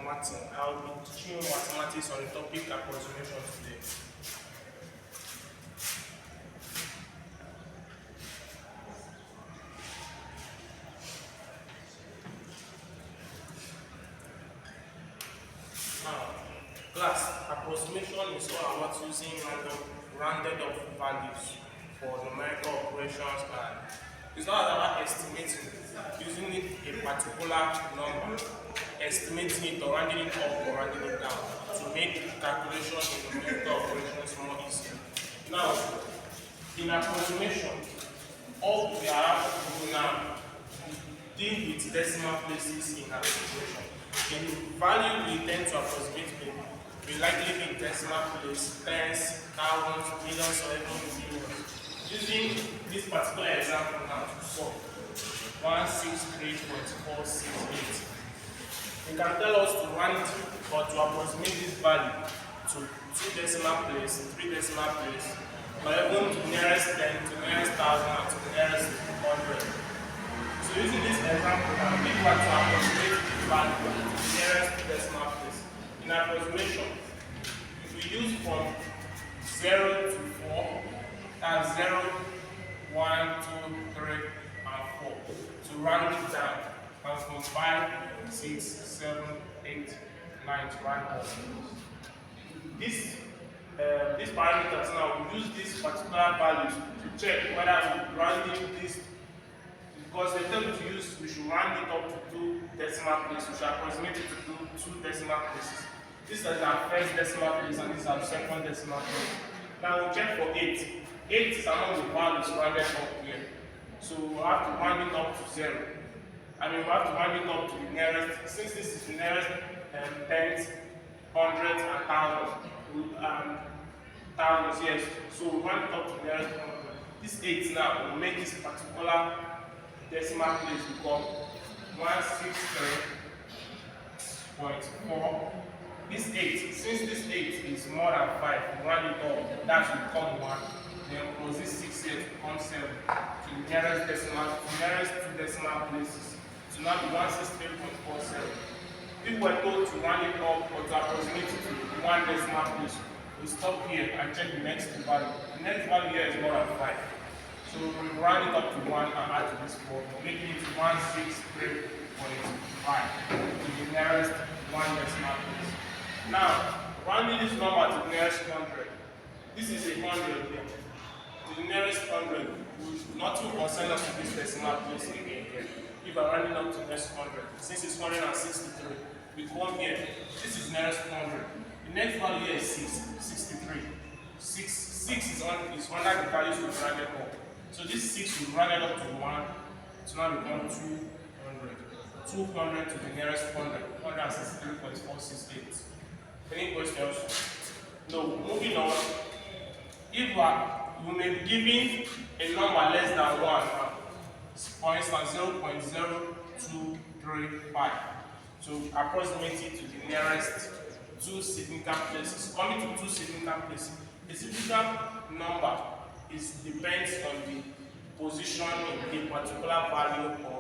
Martin. I'll be teaching you mathematics on the topic approximation today. Now, class, approximation is all about using rounded up values for numerical operations, and it's not about estimating, using a particular number, estimating it or rounding it up or rounding it down to make calculation in numerical operations more easy. Now, in approximation, all we have to do now deal with decimal places in approximation. In value we tend to approximate will likely be decimal place, tens, thousands, millions, or even billions. Using this particular example now to solve 163.468. You can tell us to round or to approximate this value to 2 decimal place, 3 decimal place, or even to nearest 10, to nearest 1000, and to nearest 100. So using this example now, we want to approximate this value to the nearest decimal place. In approximation, if we use from 0 to 4, that's 0, 1, 2, 3, and 4. To round it down, and from 5, 6, 7, 8, 9 to round up. These parameters now, we use these particular values to check whether we rounding this, because they tell you to use, we should round it up to 2 decimal places, we should approximate it to 2 decimal places. This is our first decimal place and this is our second decimal place. Now we'll check for 8. 8 is among the values rounded up here. So we'll have to round it up to 0. I mean, we have to round it up to the nearest, since this is the nearest tens, hundreds, and thousands, yes. So we round it up to the nearest 100. This 8 now will make this particular decimal place become 163.4. This 8, since this 8 is more than 5, we round it up, that should become 1. Then plus this 6 here to become 7 to the nearest decimal, nearest 2 decimal places. So now the 163.47. If we're told to round it up or to approximate it to 1 decimal place, we stop here and check the next value. The next value here is more than 5. So we round it up to 1 and add to this 4, making it 163.5 to the nearest 1 decimal place. Now, rounding this number to the nearest 100. This is a 100 here. To the nearest 100, nothing concern us with this decimal place again here. If I'm rounding up to the nearest 100, since it's 163, we come here. This is nearest 100. The next value here is 63. 6 is under the values we rounded up. So this 6 will round it up to 1, so now become 200. 200 to the nearest 100, 163.468. Any questions? No. Moving on. If you may be given a number less than 1, for instance 0.0235, to approximate it to the nearest 2 significant places. Coming to 2 significant places, a significant number depends on the position in the particular value, or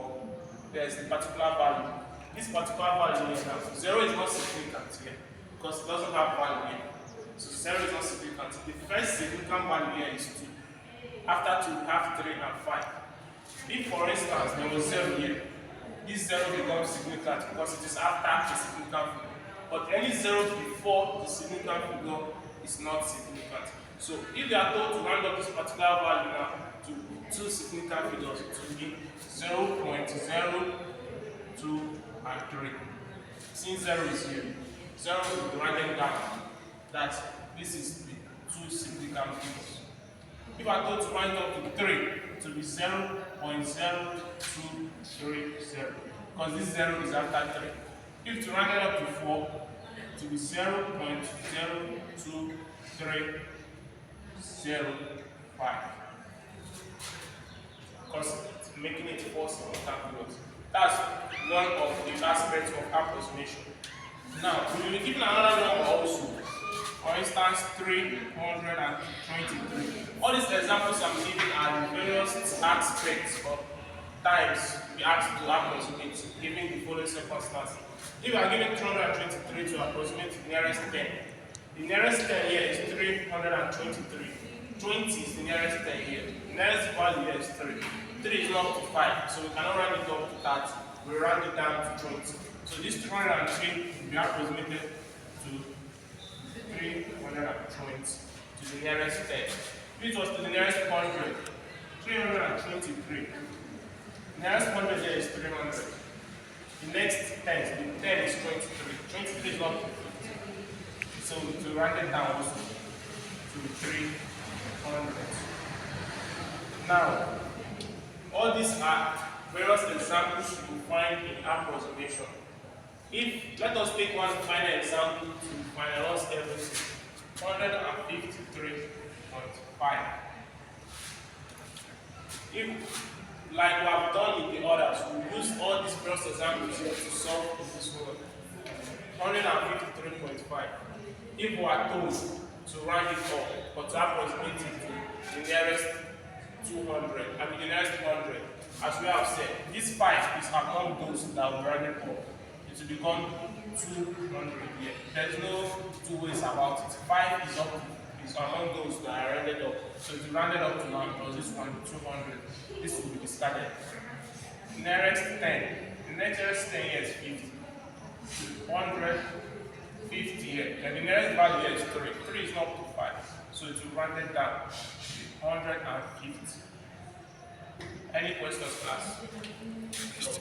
there's the particular value. This particular value here now, 0 is not significant here because it doesn't have value here. So 0 is not significant. The first significant value here is 2. After 2, we have 3 and 5. If, for instance, there was 0 here, this 0 becomes significant because it is after the significant figure. But any 0 before the significant figure is not significant. So if they are told to round up this particular value now to 2 significant figures, it will be 0.02 and 3. Since 0 is here, 0 will be rounded down. That this is the 2 significant figures. If I go to round up to 3, it will be 0.0230, because this 0 is after 3. If to round it up to 4, it will be 0.02305, because it's making it 4 significant figures. That's one of the aspects of approximation. Now, we will be given another number also. For instance, 323. All these examples I'm giving are the various aspects of times we asked to approximate, given the following circumstances. If you are given 323 to approximate the nearest 10, the nearest 10 here is 323. 20 is the nearest 10 here. The nearest value here is 3. 3 is not up to 5, so we cannot round it up to 30. We round it down to 20. So this 303 will be approximated to 320 to the nearest 10. If it was to the nearest 100, 323. The nearest 100 here is 300. The next 10, the 10 is 23. 23 is not to 50. So to round it down also to 300. Now, all these are various examples you will find in approximation. Let us take one final example to finalize everything. 153.5. If, like we have done with the others, we use all these various examples here to solve this one. 153.5. If we are told to round it up, or to approximate it to the nearest 200, I mean the nearest 100, as we have said, this 5 is among those that will round it up. It will become 200 here. There's no two ways about it. 5 is among those that are rounded up. So to round it up to 1 plus this one 200, this will be discarded. Nearest 10. The nearest 10 here is 50. 100, 50 here. And the nearest value here is 3. 3 is not to 5. So it will round it down. 150. Any questions, class? No.